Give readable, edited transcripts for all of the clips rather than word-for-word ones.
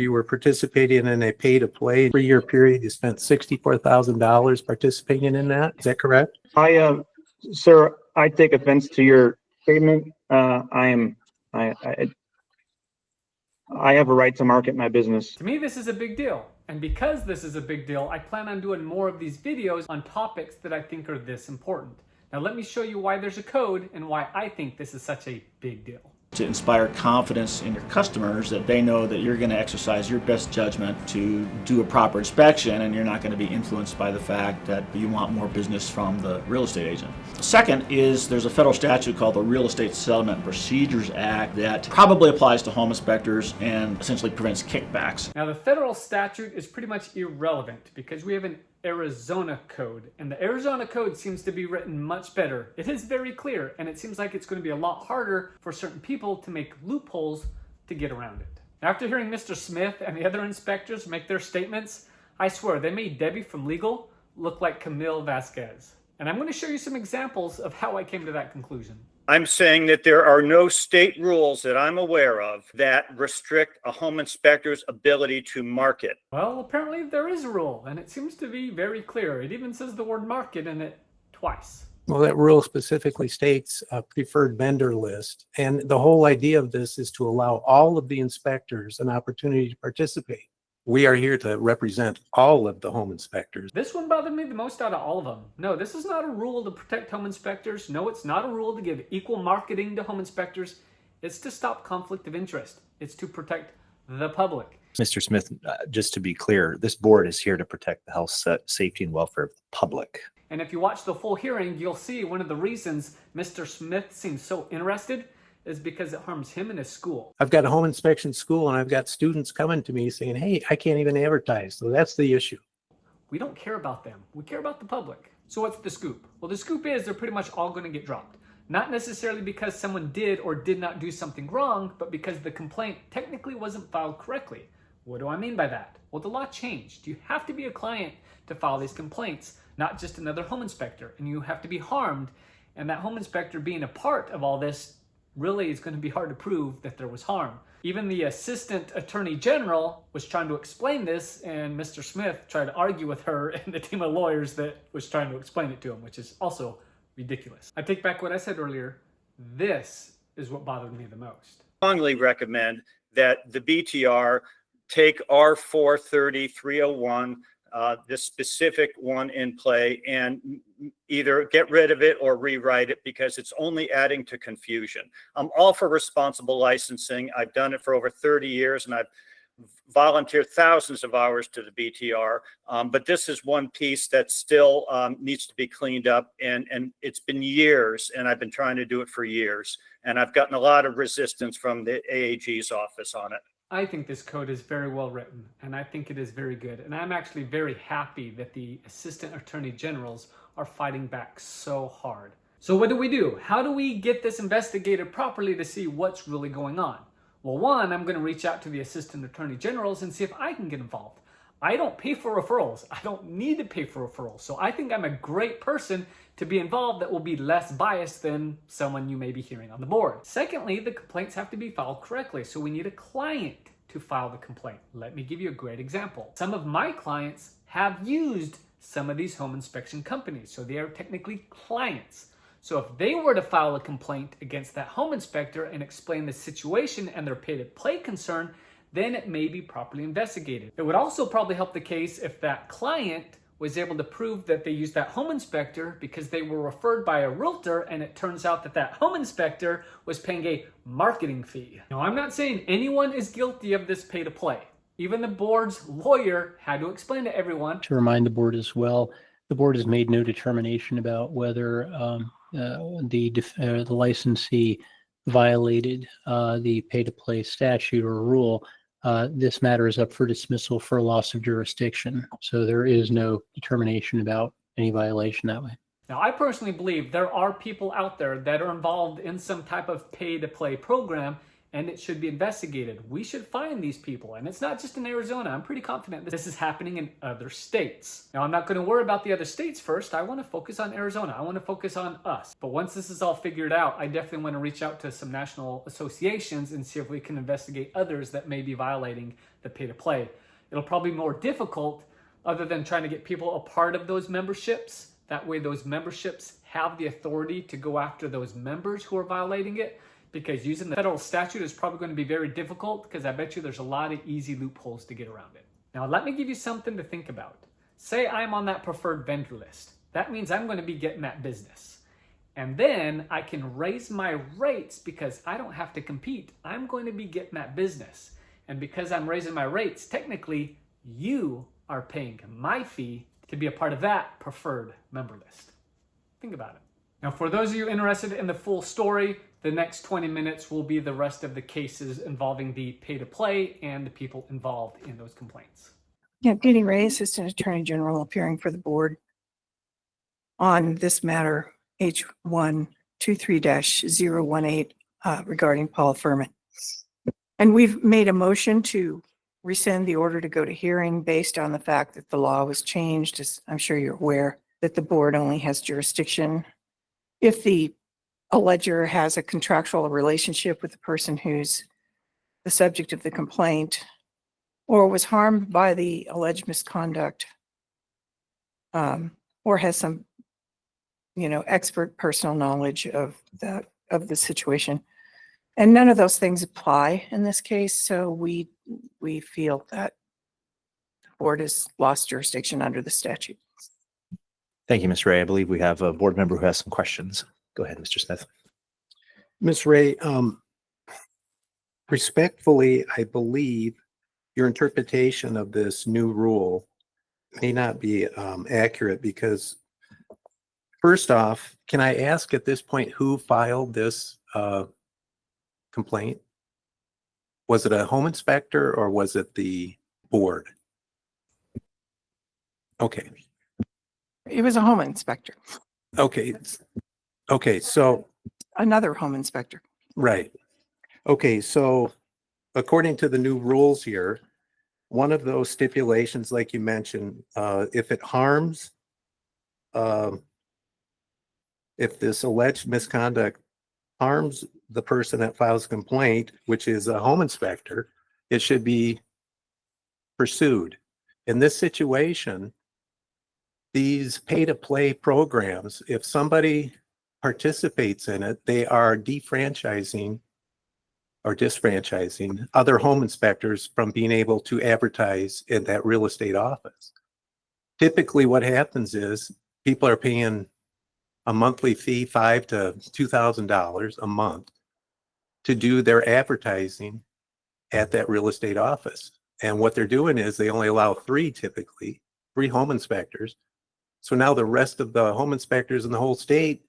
You were participating in a pay-to-play 3-year period. You spent $64,000 participating in that. Is that correct? Sir, I take offense to your statement. I have a right to market my business. To me, this is a big deal. And because this is a big deal, I plan on doing more of these videos on topics that I think are this important. Now let me show you why there's a code and why I think this is such a big deal. To inspire confidence in your customers that they know that you're going to exercise your best judgment to do a proper inspection, and you're not going to be influenced by the fact that you want more business from the real estate agent. Second is there's a federal statute called the Real Estate Settlement and Procedures Act that probably applies to home inspectors and essentially prevents kickbacks. Now the federal statute is pretty much irrelevant because we have an Arizona code, and the Arizona code seems to be written much better. It is very clear, and it seems like it's going to be a lot harder for certain people to make loopholes to get around it. After hearing Mr. Smith and the other inspectors make their statements, I swear they made Debbie from legal look like Camille Vasquez. And I'm going to show you some examples of how I came to that conclusion. I'm saying that there are no state rules that I'm aware of that restrict a home inspector's ability to market. Well, apparently there is a rule, and it seems to be very clear. It even says the word market in it twice. Well, that rule specifically states a preferred vendor list. And the whole idea of this is to allow all of the inspectors an opportunity to participate. We are here to represent all of the home inspectors. This one bothered me the most out of all of them. No, this is not a rule to protect home inspectors. No, it's not a rule to give equal marketing to home inspectors. It's to stop conflict of interest. It's to protect the public. Mr. Smith, just to be clear, this board is here to protect the health, safety, and welfare of the public. And if you watch the full hearing, you'll see one of the reasons Mr. Smith seems so interested is because it harms him and his school. I've got a home inspection school, and I've got students coming to me saying, hey, I can't even advertise. So that's the issue. We don't care about them. We care about the public. So what's the scoop? Well, the scoop is they're pretty much all going to get dropped. Not necessarily because someone did or did not do something wrong, but because the complaint technically wasn't filed correctly. What do I mean by that? Well, the law changed. You have to be a client to file these complaints, not just another home inspector, and you have to be harmed. And that home inspector being a part of all this really is going to be hard to prove that there was harm. Even the assistant attorney general was trying to explain this, and Mr. Smith tried to argue with her and the team of lawyers that was trying to explain it to him, which is also ridiculous. I take back what I said earlier. This is what bothered me the most. Strongly recommend that the BTR take R430-301, this specific one in play, and either get rid of it or rewrite it because it's only adding to confusion. I'm all for responsible licensing. I've done it for over 30 years, and I've volunteered thousands of hours to the BTR. But this is one piece that still needs to be cleaned up, and it's been years, and I've been trying to do it for years. And I've gotten a lot of resistance from the AAG's office on it. I think this code is very well written, and I think it is very good. And I'm actually very happy that the assistant attorney generals are fighting back so hard. So what do? How do we get this investigated properly to see what's really going on? Well, one, I'm going to reach out to the assistant attorney generals and see if I can get involved. I don't pay for referrals. I don't need to pay for referrals. So I think I'm a great person to be involved that will be less biased than someone you may be hearing on the board. Secondly, the complaints have to be filed correctly. So we need a client to file the complaint. Let me give you a great example. Some of my clients have used some of these home inspection companies. So they are technically clients. So if they were to file a complaint against that home inspector and explain the situation and their pay-to-play concern, then it may be properly investigated. It would also probably help the case if that client was able to prove that they used that home inspector because they were referred by a realtor, and it turns out that that home inspector was paying a marketing fee. Now, I'm not saying anyone is guilty of this pay-to-play. Even the board's lawyer had to explain to everyone. To remind the board as well, the board has made no determination about whether the licensee violated the pay-to-play statute or rule. This matter is up for dismissal for loss of jurisdiction. So there is no determination about any violation that way. Now, I personally believe there are people out there that are involved in some type of pay-to-play program, and it should be investigated. We should find these people, and it's not just in Arizona. I'm pretty confident this is happening in other states. Now, I'm not going to worry about the other states first. I want to focus on Arizona. I want to focus on us. But once this is all figured out, I definitely want to reach out to some national associations and see if we can investigate others that may be violating the pay-to-play. It'll probably be more difficult other than trying to get people a part of those memberships. That way those memberships have the authority to go after those members who are violating it, because using the federal statute is probably going to be very difficult, because I bet you there's a lot of easy loopholes to get around it. Now, let me give you something to think about. Say I'm on that preferred vendor list. That means I'm going to be getting that business. And then I can raise my rates because I don't have to compete. I'm going to be getting that business. And because I'm raising my rates, technically you are paying my fee to be a part of that preferred member list. Think about it. Now, for those of you interested in the full story, the next 20 minutes will be the rest of the cases involving the pay-to-play and the people involved in those complaints. Yeah, Dee Ray, Assistant Attorney General, appearing for the board on this matter, H1 23-018, regarding Paul Furman. And we've made a motion to rescind the order to go to hearing based on the fact that the law was changed, as I'm sure you're aware, that the board only has jurisdiction if the alleger has a contractual relationship with the person who's the subject of the complaint or was harmed by the alleged misconduct, or has some, expert personal knowledge of the situation. And none of those things apply in this case, so we feel that the board has lost jurisdiction under the statute. Thank you, Ms. Ray. I believe we have a board member who has some questions. Go ahead, Mr. Smith. Ms. Ray, respectfully, I believe your interpretation of this new rule may not be accurate, because first off, can I ask at this point who filed this complaint? Was it a home inspector or was it the board? Okay. It was a home inspector, Okay. Okay. So, another home inspector. right. Okay. So according to the new rules here, one of those stipulations, like you mentioned, if it harms, if this alleged misconduct harms the person that files a complaint, which is a home inspector, it should be pursued. In this situation, these pay-to-play programs, if somebody participates in it, they are defranchising or disfranchising other home inspectors from being able to advertise in that real estate office. Typically what happens is people are paying a monthly fee, $5,000 to $2,000 a month, to do their advertising at that real estate office. And what they're doing is they only allow three home inspectors. So now the rest of the home inspectors in the whole state,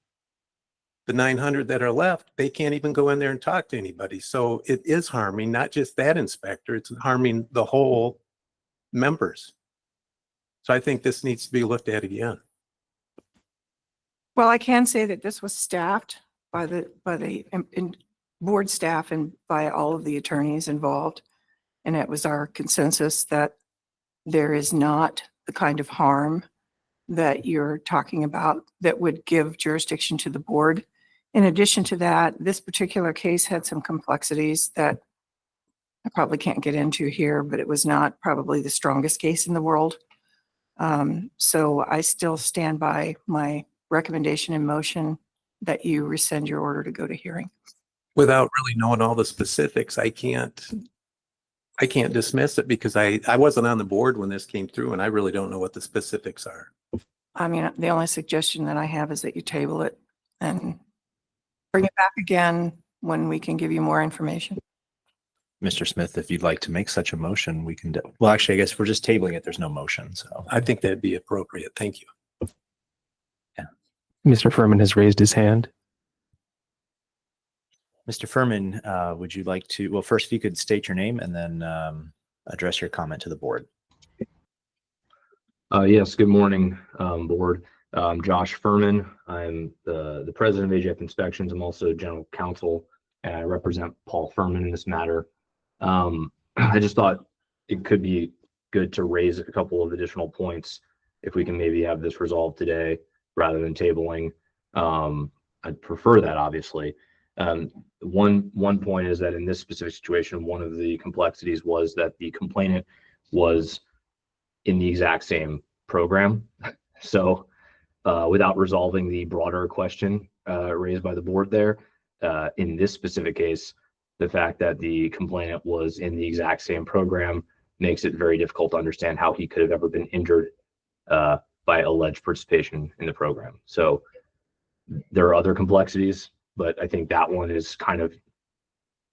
the 900 that are left, they can't even go in there and talk to anybody. So it is harming not just that inspector, it's harming the whole members. So I think this needs to be looked at again. Well, I can say that this was staffed by the board staff and by all of the attorneys involved. And it was our consensus that there is not the kind of harm that you're talking about that would give jurisdiction to the board. In addition to that, this particular case had some complexities that I probably can't get into here, but it was not probably the strongest case in the world. So I still stand by my recommendation and motion that you rescind your order to go to hearing. Without really knowing all the specifics, I can't dismiss it, because I wasn't on the board when this came through and I really don't know what the specifics are. I mean, the only suggestion that I have is that you table it and bring it back again when we can give you more information. Mr. Smith, if you'd like to make such a motion, we can well, actually, I guess we're just tabling it. There's no motion. So I think that'd be appropriate. Thank you. Mr. Furman has raised his hand. Mr. Furman, would you like to, well, first, if you could state your name and then address your comment to the board. Yes, good morning, board. Josh Furman. I'm the president of AJF Inspections. I'm also general counsel and I represent Paul Furman in this matter. I just thought it could be good to raise a couple of additional points if we can maybe have this resolved today rather than tabling. I'd prefer that, obviously. One point is that in this specific situation, one of the complexities was that the complainant was in the exact same program. So without resolving the broader question raised by the board there, in this specific case, the fact that the complainant was in the exact same program makes it very difficult to understand how he could have ever been injured by alleged participation in the program. So there are other complexities, but I think that one is kind of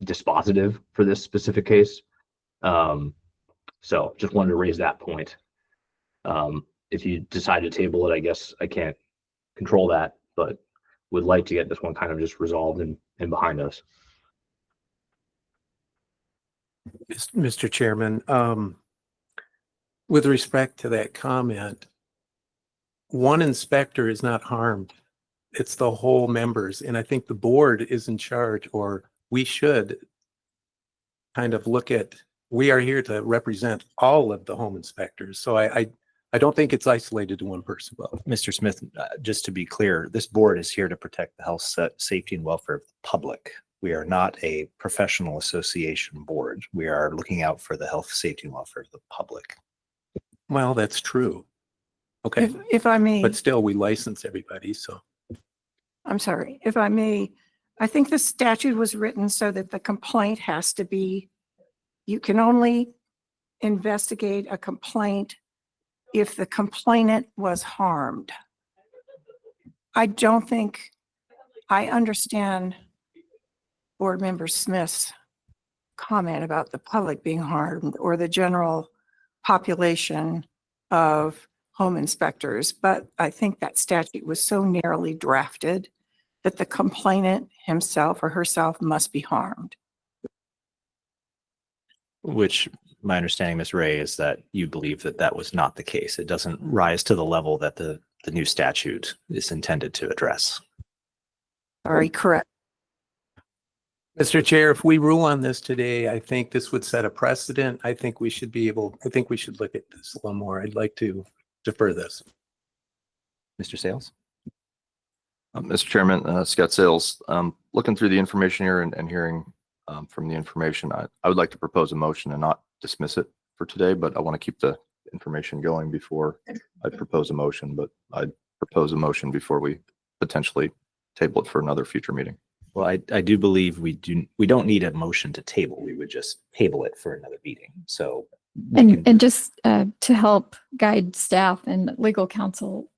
dispositive for this specific case. So just wanted to raise that point. If you decide to table it, I guess I can't control that, but would like to get this one kind of just resolved and behind us. Mr. Chairman, with respect to that comment, one inspector is not harmed. It's the whole members. And I think the board is in charge, or we should kind of look at, we are here to represent all of the home inspectors. So I don't think it's isolated to one person. Well, Mr. Smith, just to be clear, this board is here to protect the health, safety, and welfare of the public. We are not a professional association board. We are looking out for the health, safety, and welfare of the public. Well, that's true. Okay. If I may. But still, we license everybody, so. I'm sorry, if I may, I think the statute was written so that the complaint has to be, you can only investigate a complaint if the complainant was harmed. I don't think, I understand Board Member Smith's comment about the public being harmed or the general population of home inspectors, but I think that statute was so narrowly drafted that the complainant himself or herself must be harmed. Which my understanding, Ms. Ray, is that you believe that that was not the case. It doesn't rise to the level that the new statute is intended to address. Sorry, correct. Mr. Chair, if we rule on this today, I think this would set a precedent. I think we should I think we should look at this a little more. I'd like to defer this. Mr. Sales? Mr. Chairman, Scott Sales, looking through the information here and hearing from the information, I would like to propose a motion and not dismiss it for today, but I want to keep the information going before I propose a motion, but I'd propose a motion before we potentially table it for another future meeting. Well, I do believe we don't need a motion to table. We would just table it for another meeting. So and just to help guide staff and legal counsel,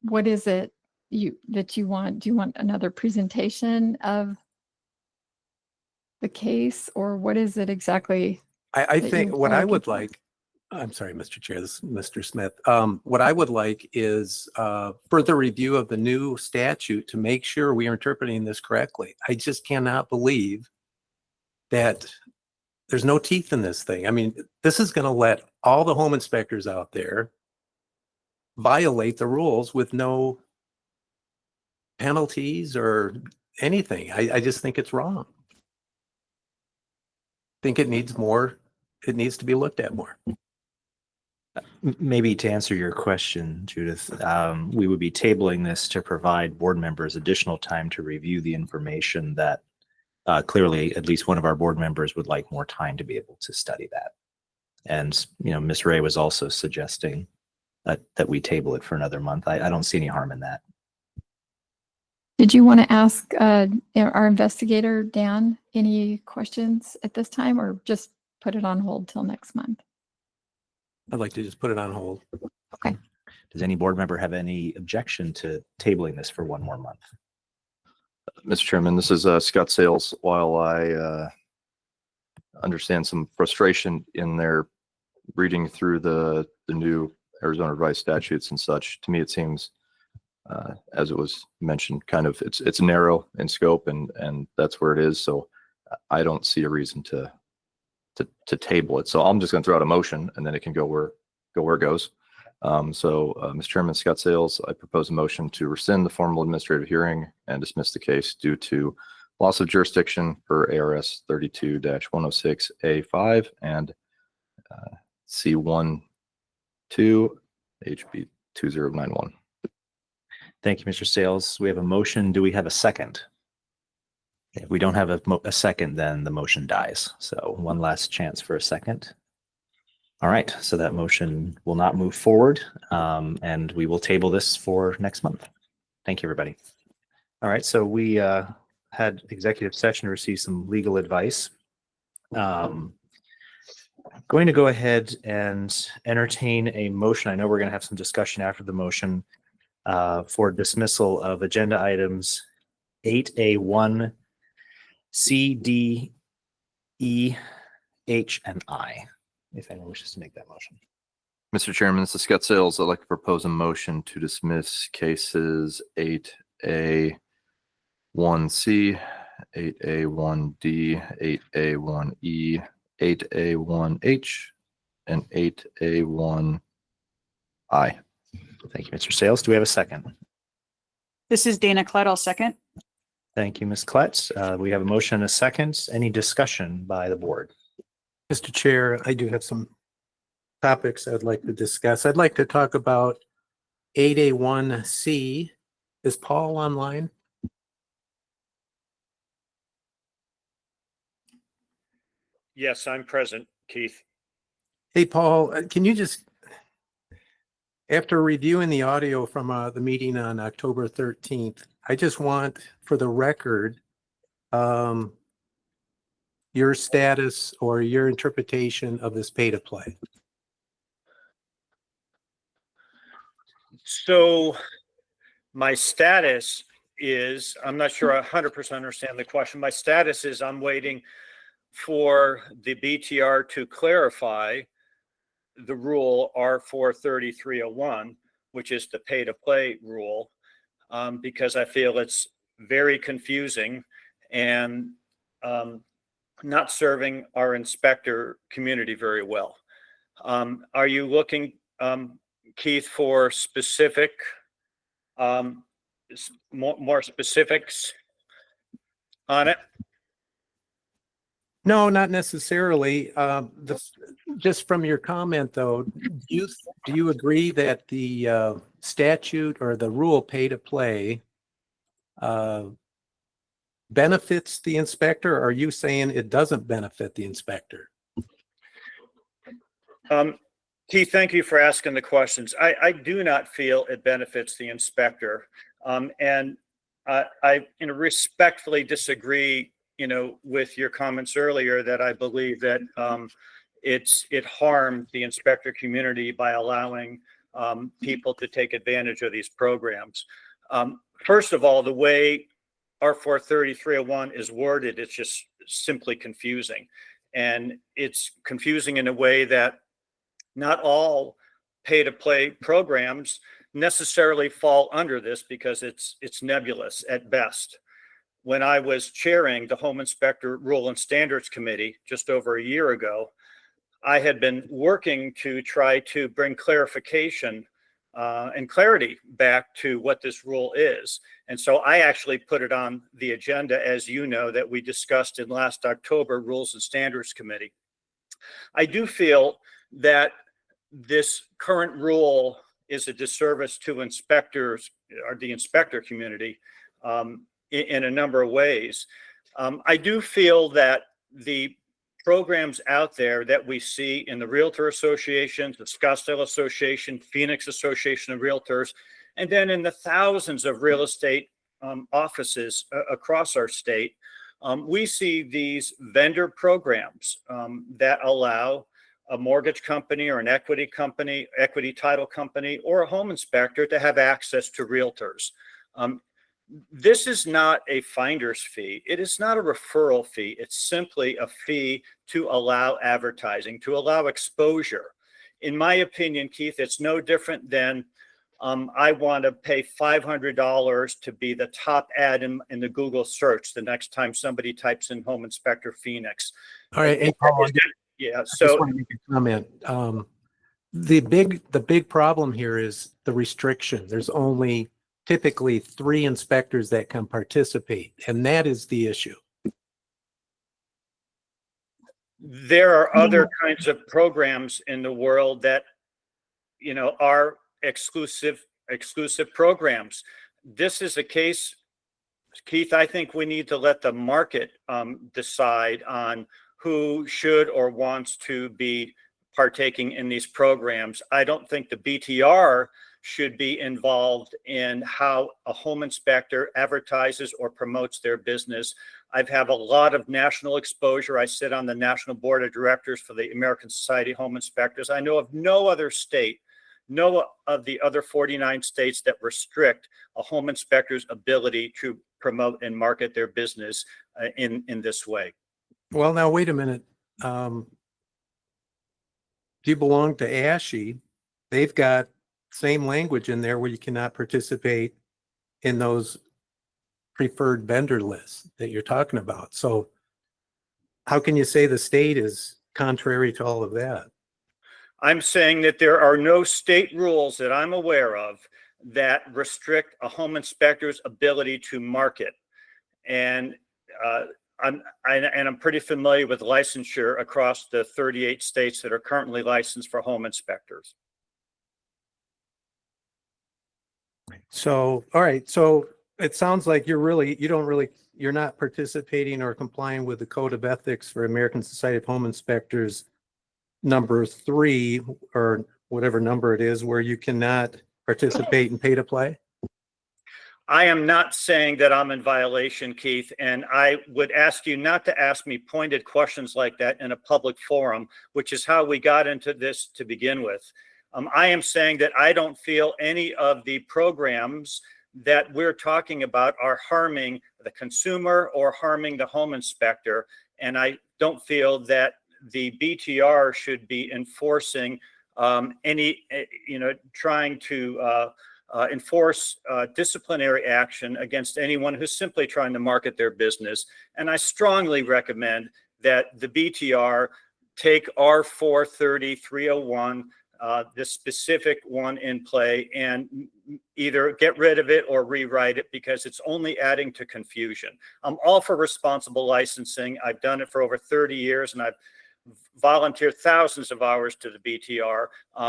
what is it that you want? Do you want another presentation of the case, or what is it exactly? I think what I would like, I'm sorry, Mr. Chair, this is Mr. Smith. What I would like is further review of the new statute to make sure we are interpreting this correctly. I just cannot believe that there's no teeth in this thing. I mean, this is going to let all the home inspectors out there violate the rules with no penalties or anything. I just think it's wrong. I think it needs to be looked at more. Maybe to answer your question, Judith, we would be tabling this to provide board members additional time to review the information that clearly at least one of our board members would like more time to be able to study that. And, Ms. Ray was also suggesting that we table it for another month. I don't see any harm in that. Did you want to ask our investigator, Dan, any questions at this time, or just put it on hold till next month? I'd like to just put it on hold. Okay. Does any board member have any objection to tabling this for one more month? Mr. Chairman, this is Scott Sales. While I understand some frustration in their reading through the new Arizona revised statutes and such, to me it seems, as it was mentioned, kind of it's narrow in scope, and that's where it is. So I don't see a reason to table it. So I'm just going to throw out a motion, and then it can go where it goes. Mr. Chairman, Scott Sales, I propose a motion to rescind the formal administrative hearing and dismiss the case due to loss of jurisdiction per ARS 32-106A5 and C12 HB 2091. Thank you, Mr. Sales. We have a motion. Do we have a second? If we don't have a second, then the motion dies. So one last chance for a second. All right, so that motion will not move forward, and we will table this for next month. Thank you, everybody. All right, so we had executive session to receive some legal advice. Going to go ahead and entertain a motion. I know we're going to have some discussion after the motion for dismissal of agenda items 8A1, C, D, E, H, and I. If anyone wishes to make that motion. Mr. Chairman, this is Scott Sales. I'd like to propose a motion to dismiss cases 8A1C, 8A1D, 8A1E, 8A1H, and 8A1I. Thank you, Mr. Sales. Do we have a second? This is Dana Klett. I'll second. Thank you, Ms. Klett. We have a motion and a second. Any discussion by the board? Mr. Chair, I do have some topics I'd like to discuss. I'd like to talk about 8A1C. Is Paul online? Yes, I'm present, Keith. Hey, Paul, can you just, after reviewing the audio from the meeting on October 13th, I just want, for the record, your status or your interpretation of this pay to play. So my status is, I'm not sure I 100% understand the question. My status is I'm waiting for the BTR to clarify the rule R43301, which is the pay to play rule, because I feel it's very confusing and not serving our inspector community very well. Are you looking, Keith, for specific, more specifics on it? No, not necessarily. Just from your comment, though, do you agree that the statute or the rule pay to play benefits the inspector? Or are you saying it doesn't benefit the inspector? Keith, thank you for asking the questions. I do not feel it benefits the inspector. And I respectfully disagree, with your comments earlier that I believe that it harmed the inspector community by allowing people to take advantage of these programs. First of all, the way R43301 is worded, it's just simply confusing. And it's confusing in a way that not all pay-to-play programs necessarily fall under this because it's nebulous at best. When I was chairing the Home Inspector Rule and Standards Committee just over a year ago, I had been working to try to bring clarification and clarity back to what this rule is. And so I actually put it on the agenda, as you know, that we discussed in last October Rules and Standards Committee. I do feel that this current rule is a disservice to inspectors or the inspector community in a number of ways. I do feel that the programs out there that we see in the Realtor Association, the Scottsdale Association, Phoenix Association of Realtors, and then in the thousands of real estate offices across our state, we see these vendor programs that allow a mortgage company or an equity company, equity title company, or a home inspector to have access to realtors. This is not a finder's fee. It is not a referral fee. It's simply a fee to allow advertising, to allow exposure. In my opinion, Keith, it's no different than I want to pay $500 to be the top ad in the Google search the next time somebody types in Home Inspector Phoenix. All right, hey, Paul, yeah. I So just want to make a comment. The big problem here is the restriction. There's only typically 3 inspectors that can participate, and that is the issue. There are other kinds of programs in the world that, you know, are exclusive programs. This is a case, Keith, I think we need to let the market decide on who should or wants to be partaking in these programs. I don't think the BTR should be involved in how a home inspector advertises or promotes their business. I've had a lot of national exposure. I sit on the National Board of Directors for the American Society of Home Inspectors. I know of no other state, no of the other 49 states that restrict a home inspector's ability to promote and market their business in this way. Well, now, wait a minute. If you belong to ASHE, they've got same language in there where you cannot participate in those preferred vendor lists that you're talking about. So how can you say the state is contrary to all of that? I'm saying that there are no state rules that I'm aware of that restrict a home inspector's ability to market. And I'm pretty familiar with licensure across the 38 states that are currently licensed for home inspectors. So, all right. So it sounds like you're not participating or complying with the Code of Ethics for American Society of Home Inspectors number 3, or whatever number it is, where you cannot participate in pay to play. I am not saying that I'm in violation, Keith, and I would ask you not to ask me pointed questions like that in a public forum, which is how we got into this to begin with. I am saying that I don't feel any of the programs that we're talking about are harming the consumer or harming the home inspector. And I don't feel that the BTR should be enforcing trying to enforce disciplinary action against anyone who's simply trying to market their business. And I strongly recommend that the BTR take R430-301, the specific one in play, and either get rid of it or rewrite it, because it's only adding to confusion. I'm all for responsible licensing. I've done it for over 30 years, and I've volunteered thousands of hours to the BTR.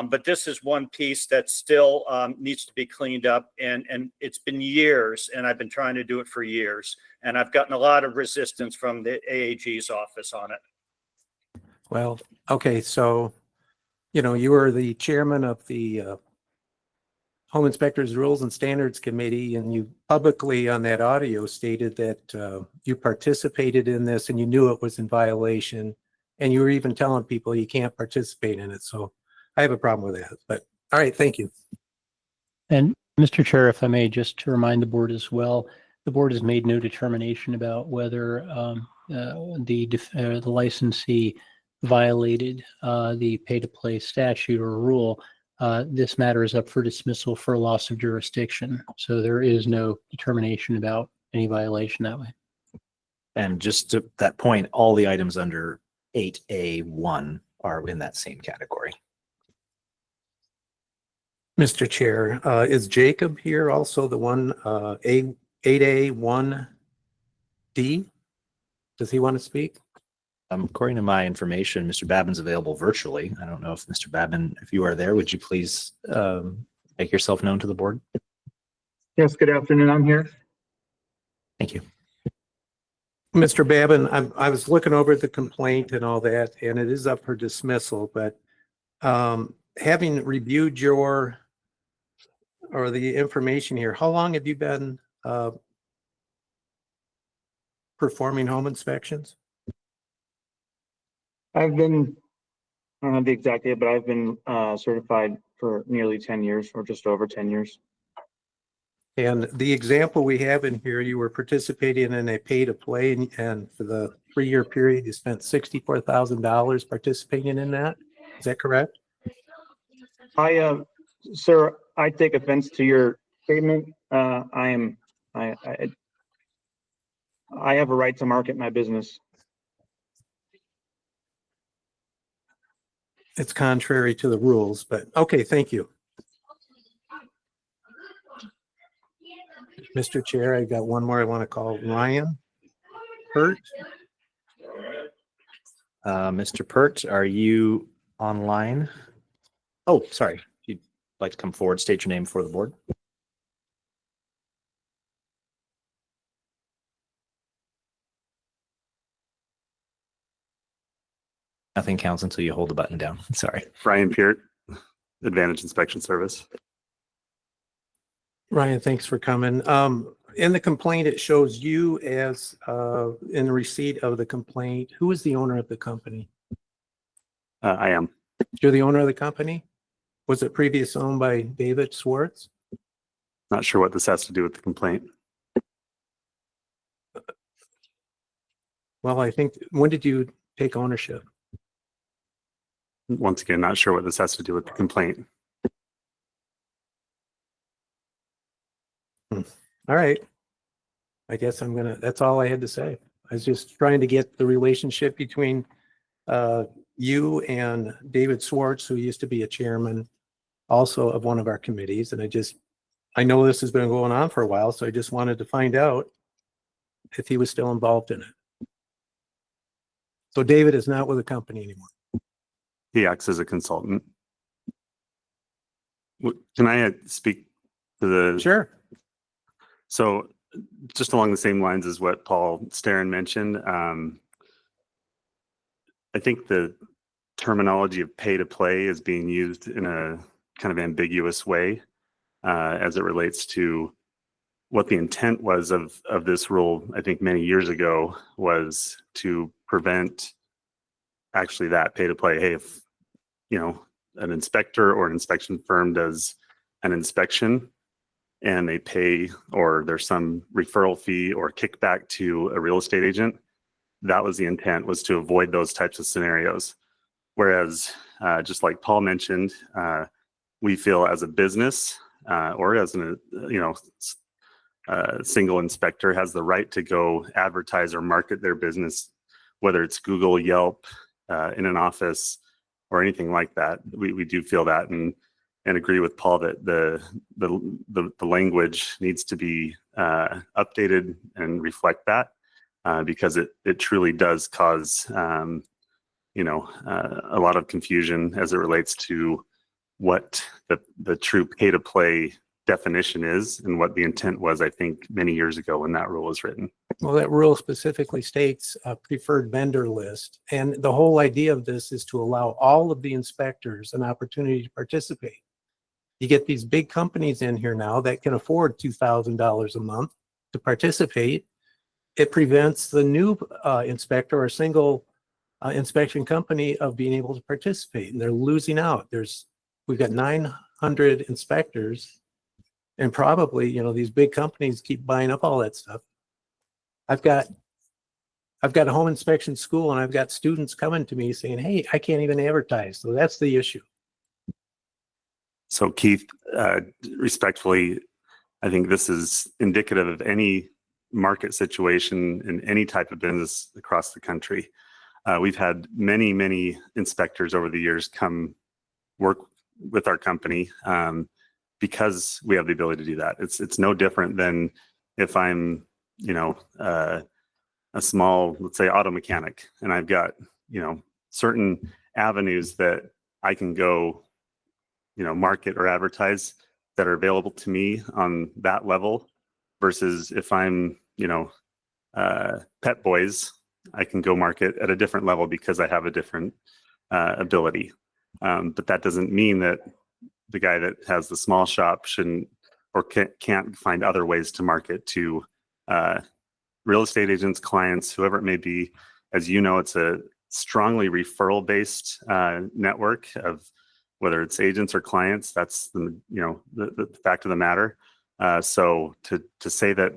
But this is one piece that still needs to be cleaned up. And it's been years, and I've been trying to do it for years. And I've gotten a lot of resistance from the AAG's office on it. Well, okay. So, you are the chairman of the Home Inspectors Rules and Standards Committee, and you publicly on that audio stated that you participated in this and you knew it was in violation, and you were even telling people you can't participate in it. So I have a problem with that, but all right, thank you. And Mr. Chair, if I may, just to remind the board as well, the board has made no determination about whether the licensee violated the pay-to-play statute or rule. This matter is up for dismissal for loss of jurisdiction. So there is no determination about any violation that way. And just to that point, all the items under 8A1 are in that same category. Mr. Chair, is Jacob here also the one, 8A1D? Does he want to speak? According to my information, Mr. Babin's available virtually. I don't know if Mr. Babin, if you are there, would you please make yourself known to the board? Yes, good afternoon. I'm here. Thank you. Mr. Babin, I was looking over the complaint and all that, and it is up for dismissal, but having reviewed the information here, how long have you been performing home inspections? I don't have the exact date, but I've been certified for nearly 10 years, or just over 10 years. And the example we have in here, you were participating in a pay-to-play, and for the 3-year period, you spent $64,000 participating in that. Is that correct? Sir, I take offense to your statement. I have a right to market my business. It's contrary to the rules, but okay, thank you. Mr. Chair, I got one more I want to call Ryan Hurt. Mr. Pert, are you online? Oh, sorry. If you'd like to come forward, state your name for the board. Nothing counts until you hold the button down. Sorry. Ryan Peart, Advantage Inspection Service. Ryan, thanks for coming. In the complaint, it shows you as in receipt of the complaint. Who is the owner of the company? I am. You're the owner of the company? Was it previously owned by David Swartz? Not sure what this has to do with the complaint. Well, I think, when did you take ownership? Once again, not sure what this has to do with the complaint. All right. I guess that's all I had to say. I was just trying to get the relationship between you and David Swartz, who used to be a chairman also of one of our committees. And I know this has been going on for a while, so I just wanted to find out if he was still involved in it. So David is not with the company anymore. He acts as a consultant. Can I speak to the? Sure. So just along the same lines as what Paul Starren mentioned, I think the terminology of pay to play is being used in a kind of ambiguous way as it relates to what the intent was of this rule. I think many years ago was to prevent actually that pay to play. Hey, if an inspector or an inspection firm does an inspection and they pay, or there's some referral fee or kickback to a real estate agent, that was the intent, was to avoid those types of scenarios. Whereas, just like Paul mentioned, we feel as a business or as a single inspector has the right to go advertise or market their business, whether it's Google, Yelp, in an office, or anything like that. We do feel that and agree with Paul that the language needs to be updated and reflect that because it truly does cause a lot of confusion as it relates to what the true pay to play definition is and what the intent was, I think, many years ago when that rule was written. Well, that rule specifically states a preferred vendor list. And the whole idea of this is to allow all of the inspectors an opportunity to participate. You get these big companies in here now that can afford $2,000 a month to participate. It prevents the new inspector or single inspection company of being able to participate, and they're losing out. We've got 900 inspectors, and probably, these big companies keep buying up all that stuff. I've got a home inspection school, and I've got students coming to me saying, hey, I can't even advertise. So that's the issue. So Keith, respectfully, I think this is indicative of any market situation in any type of business across the country. We've had many, many inspectors over the years come work with our company because we have the ability to do that. It's no different than if I'm, a small, let's say, auto mechanic, and I've got, certain avenues that I can go, market or advertise that are available to me on that level versus if I'm, Pet Boys, I can go market at a different level because I have a different ability. But that doesn't mean that the guy that has the small shop shouldn't or can't find other ways to market to real estate agents, clients, whoever it may be. As you know, it's a strongly referral-based network of whether it's agents or clients. That's the fact of the matter. So to say that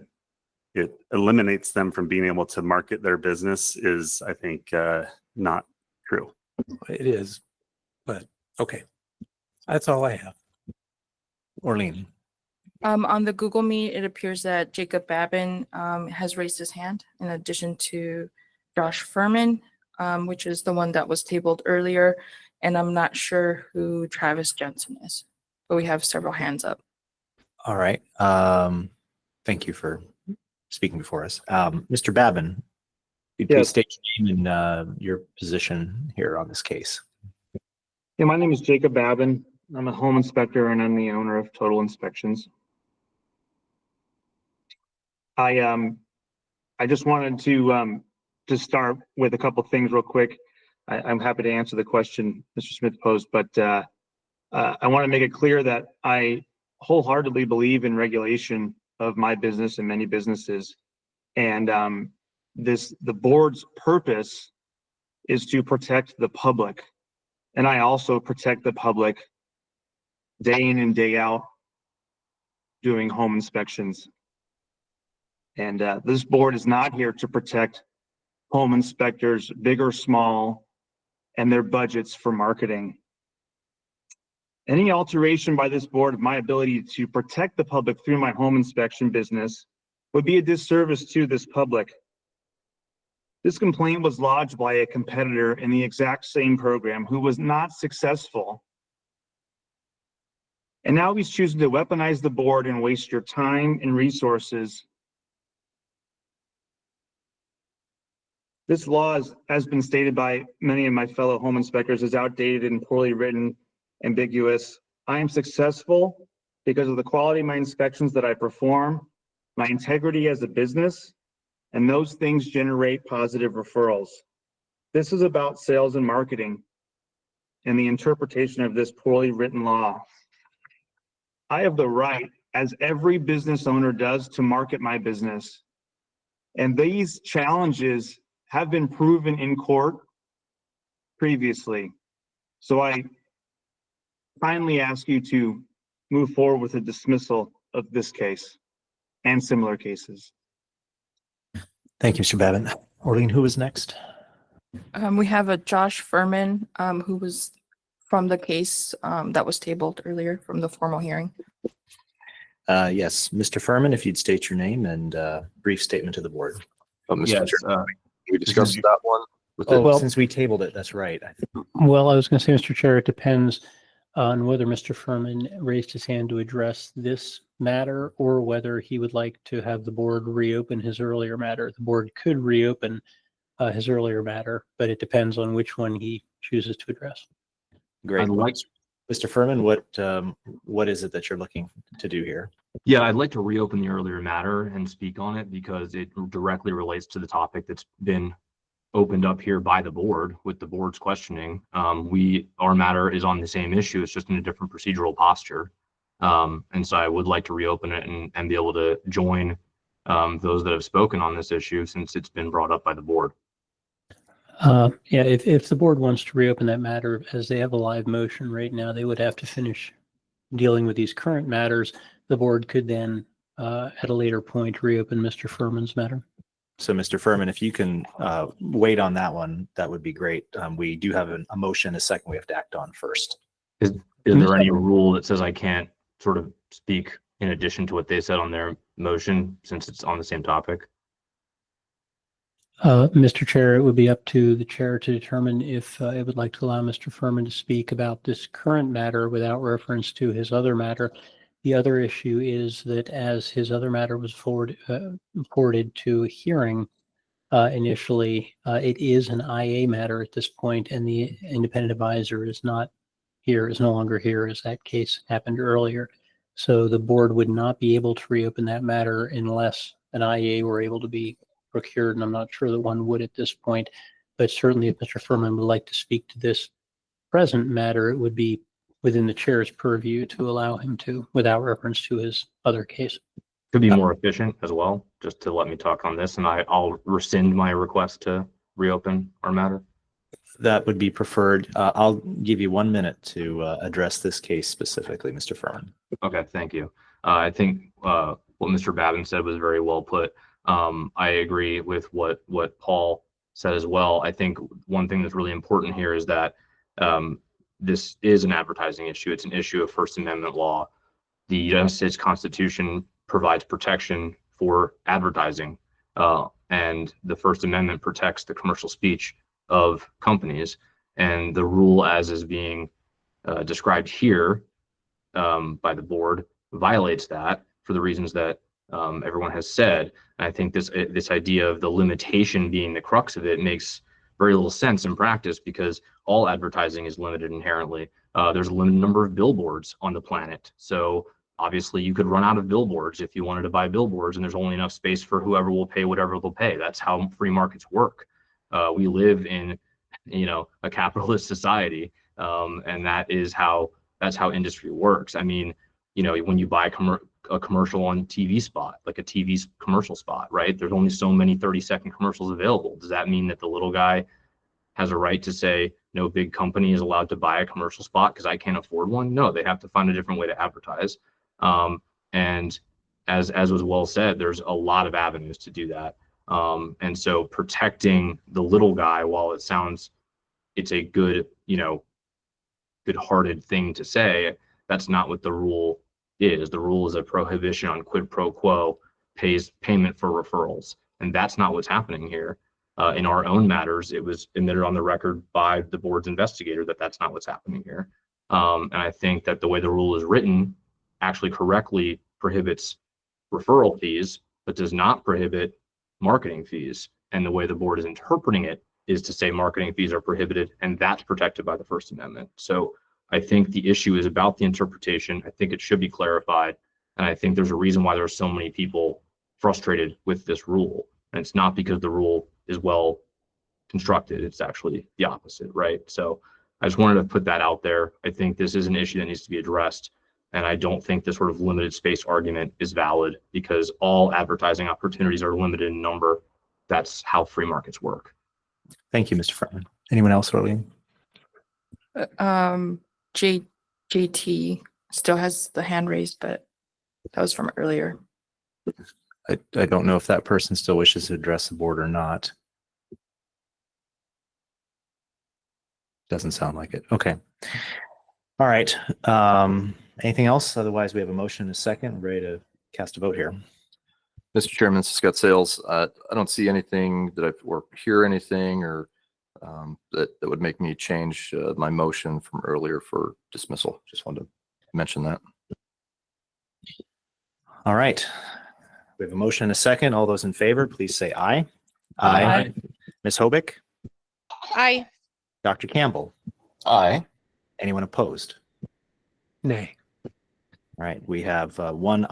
it eliminates them from being able to market their business is, I think, not true. It is, but okay. That's all I have. Orlean. On the Google Meet, it appears that Jacob Babin has raised his hand in addition to Josh Furman, which is the one that was tabled earlier. And I'm not sure who Travis Jensen is, but we have several hands up. All right. Thank you for speaking before us. Mr. Babin, could you Yes. please state your name and your position here on this case? Yeah, my name is Jacob Babin. I'm a home inspector and I'm the owner of Total Inspections. I just wanted to start with a couple things real quick. I'm happy to answer the question Mr. Smith posed, but I want to make it clear that I wholeheartedly believe in regulation of my business and many businesses. And the board's purpose is to protect the public. And I also protect the public day in and day out doing home inspections. And this board is not here to protect home inspectors, big or small, and their budgets for marketing. Any alteration by this board of my ability to protect the public through my home inspection business would be a disservice to this public. This complaint was lodged by a competitor in the exact same program who was not successful. And now he's choosing to weaponize the board and waste your time and resources. This law, has been stated by many of my fellow home inspectors, is outdated and poorly written, ambiguous. I am successful because of the quality of my inspections that I perform, my integrity as a business, and those things generate positive referrals. This is about sales and marketing and the interpretation of this poorly written law. I have the right, as every business owner does, to market my business. And these challenges have been proven in court previously. So I kindly ask you to move forward with a dismissal of this case and similar cases. Thank you, Mr. Babin. Orlean, who was next? We have a Josh Furman, who was from the case that was tabled earlier from the formal hearing. Yes, Mr. Furman, if you'd state your name and brief statement to the board. Mr. Yes, Chair, we discussed that one. With Oh, the- since we tabled it, that's right. Well, I was going to say, Mr. Chair, it depends on whether Mr. Furman raised his hand to address this matter or whether he would like to have the board reopen his earlier matter. The board could reopen his earlier matter, but it depends on which one he chooses to address. Great. I'd like- Mr. Furman, what is it that you're looking to do here? Yeah, I'd like to reopen the earlier matter and speak on it because it directly relates to the topic that's been opened up here by the board with the board's questioning. Our matter is on the same issue. It's just in a different procedural posture. And so I would like to reopen it and be able to join those that have spoken on this issue since it's been brought up by the board. Yeah, if the board wants to reopen that matter, as they have a live motion right now, they would have to finish dealing with these current matters. The board could then, at a later point, reopen Mr. Furman's matter. So, Mr. Furman, if you can wait on that one, that would be great. We do have a motion, a second we have to act on first. Is there any rule that says I can't sort of speak in addition to what they said on their motion since it's on the same topic? Mr. Chair, it would be up to the chair to determine if it would like to allow Mr. Furman to speak about this current matter without reference to his other matter. The other issue is that as his other matter was forwarded to hearing initially, it is an IA matter at this point, and the independent advisor is not here, is no longer here, as that case happened earlier. So the board would not be able to reopen that matter unless an IA were able to be procured, and I'm not sure that one would at this point. But certainly if Mr. Furman would like to speak to this present matter, it would be within the chair's purview to allow him to, without reference to his other case. Could be more efficient as well, just to let me talk on this, and I'll rescind my request to reopen our matter. That would be preferred. I'll give you 1 minute to address this case specifically, Mr. Furman. Okay, thank you. I think what Mr. Babin said was very well put. I agree with what Paul said as well. I think one thing that's really important here is that this is an advertising issue. It's an issue of First Amendment law. The United States Constitution provides protection for advertising, and the First Amendment protects the commercial speech of companies. And the rule as is being described here by the board violates that for the reasons that everyone has said. And I think this idea of the limitation being the crux of it makes very little sense in practice, because all advertising is limited inherently. There's a limited number of billboards on the planet. So obviously you could run out of billboards if you wanted to buy billboards, and there's only enough space for whoever will pay whatever they'll pay. That's how free markets work. We live in, a capitalist society. And that's how industry works. I mean, when you buy a commercial on TV spot, like a TV commercial spot, right? There's only so many 30-second commercials available. Does that mean that the little guy has a right to say no big company is allowed to buy a commercial spot because I can't afford one? No, they have to find a different way to advertise. And as was well said, there's a lot of avenues to do that. And so protecting the little guy, while it's a good, good-hearted thing to say, that's not what the rule is. The rule is a prohibition on quid pro quo payment for referrals. And that's not what's happening here. In our own matters, it was admitted on the record by the board's investigator that that's not what's happening here. And I think that the way the rule is written actually correctly prohibits referral fees, but does not prohibit marketing fees. And the way the board is interpreting it is to say marketing fees are prohibited, and that's protected by the First Amendment. So I think the issue is about the interpretation. I think it should be clarified. And I think there's a reason why there are so many people frustrated with this rule. And it's not because the rule is well constructed. It's actually the opposite, right? So I just wanted to put that out there. I think this is an issue that needs to be addressed. And I don't think this sort of limited space argument is valid, because all advertising opportunities are limited in number. That's how free markets work. Thank you, Mr. Furman. Anyone else, Arlene? JT still has the hand raised, but that was from earlier. I don't know if that person still wishes to address the board or not. Doesn't sound like it. Okay. All right. Anything else? Otherwise, we have a motion and a second. We're ready to cast a vote here. Mr. Chairman, this is Scott Sales. I don't see anything or hear anything or that would make me change my motion from earlier for dismissal. Just wanted to mention that. All right. We have a motion and a second. All those in favor, please say aye. Aye. Ms. Hobick? Aye. Dr. Campbell? Aye. Anyone opposed? Nay. All right. We have one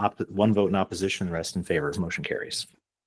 vote in opposition, the rest in favor. Motion carries.